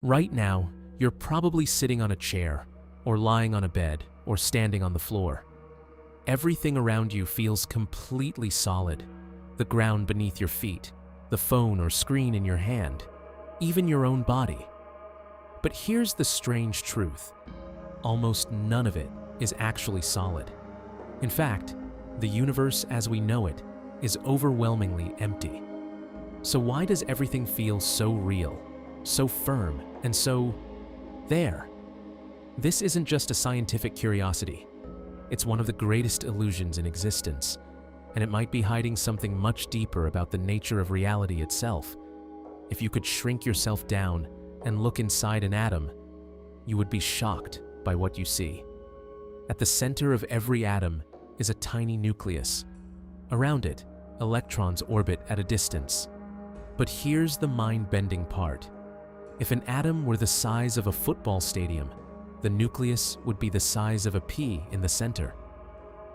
Right now, you're probably sitting on a chair, or lying on a bed, or standing on the floor. Everything around you feels completely solid. The ground beneath your feet, the phone or screen in your hand, even your own body. But here's the strange truth. Almost none of it is actually solid. In fact, the universe as we know it is overwhelmingly empty. So why does everything feel so real, so firm, and so there? This isn't just a scientific curiosity. It's one of the greatest illusions in existence, and it might be hiding something much deeper about the nature of reality itself. If you could shrink yourself down and look inside an atom, you would be shocked by what you see. At the center of every atom is a tiny nucleus. Around it, electrons orbit at a distance. But here's the mind-bending part. If an atom were the size of a football stadium, the nucleus would be the size of a pea in the center.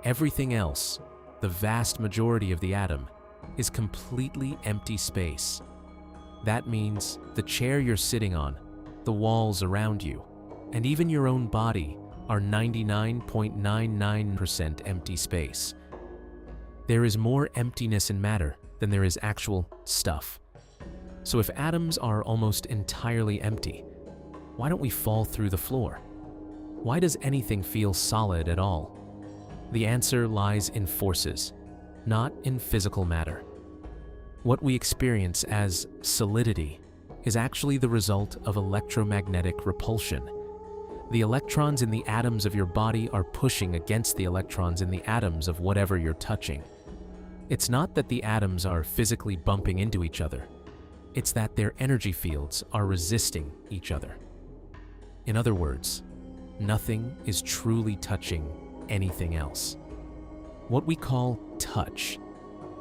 Everything else, the vast majority of the atom, is completely empty space. That means the chair you're sitting on, the walls around you, and even your own body are 99.99% empty space. There is more emptiness in matter than there is actual stuff. So if atoms are almost entirely empty, why don't we fall through the floor? Why does anything feel solid at all? The answer lies in forces, not in physical matter. What we experience as solidity is actually the result of electromagnetic repulsion. The electrons in the atoms of your body are pushing against the electrons in the atoms of whatever you're touching. It's not that the atoms are physically bumping into each other. It's that their energy fields are resisting each other. In other words, nothing is truly touching anything else. What we call touch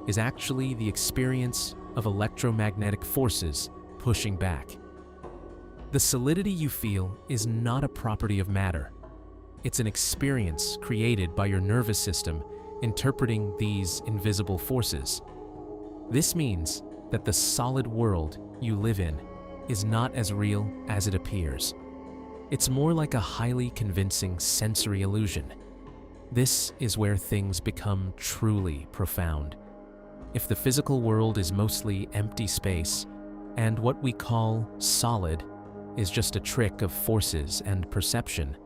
is actually the experience of electromagnetic forces pushing back. The solidity you feel is not a property of matter. It's an experience created by your nervous system interpreting these invisible forces. This means that the solid world you live in is not as real as it appears. It's more like a highly convincing sensory illusion. This is where things become truly profound. If the physical world is mostly empty space, and what we call solid is just a trick of forces and perception,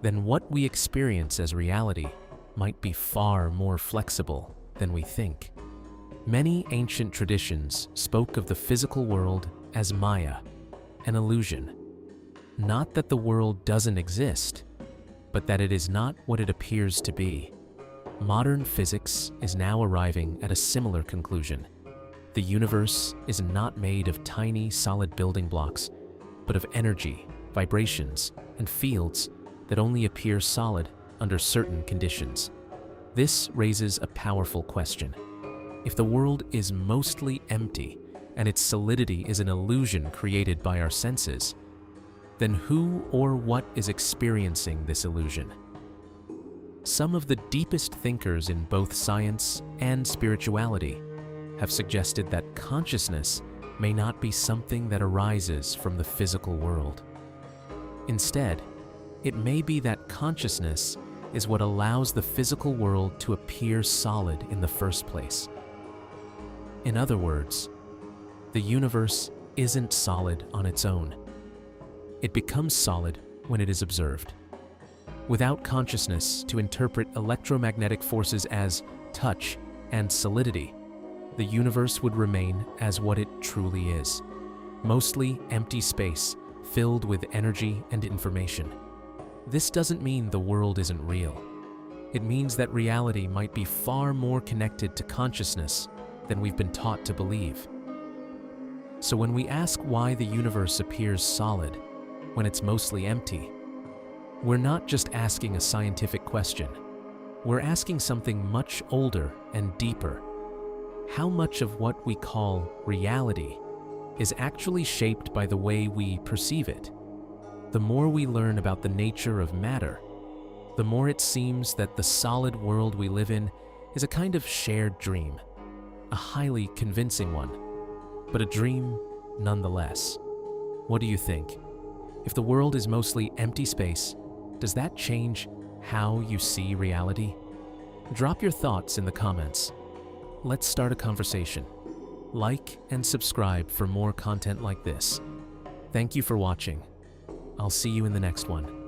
then what we experience as reality might be far more flexible than we think. Many ancient traditions spoke of the physical world as Maya, an illusion. Not that the world doesn't exist, but that it is not what it appears to be. Modern physics is now arriving at a similar conclusion. The universe is not made of tiny, solid building blocks, but of energy, vibrations, and fields that only appear solid under certain conditions. This raises a powerful question. If the world is mostly empty and its solidity is an illusion created by our senses, then who or what is experiencing this illusion? Some of the deepest thinkers in both science and spirituality have suggested that consciousness may not be something that arises from the physical world. Instead, it may be that consciousness is what allows the physical world to appear solid in the first place. In other words, the universe isn't solid on its own. It becomes solid when it is observed. Without consciousness to interpret electromagnetic forces as touch and solidity, the universe would remain as what it truly is, mostly empty space filled with energy and information. This doesn't mean the world isn't real. It means that reality might be far more connected to consciousness than we've been taught to believe. So when we ask why the universe appears solid when it's mostly empty, we're not just asking a scientific question. We're asking something much older and deeper. How much of what we call reality is actually shaped by the way we perceive it? The more we learn about the nature of matter, the more it seems that the solid world we live in is a kind of shared dream, a highly convincing one, but a dream nonetheless. What do you think? If the world is mostly empty space, does that change how you see reality? Drop your thoughts in the comments. Let's start a conversation. Like and subscribe for more content like this. Thank you for watching. I'll see you in the next one.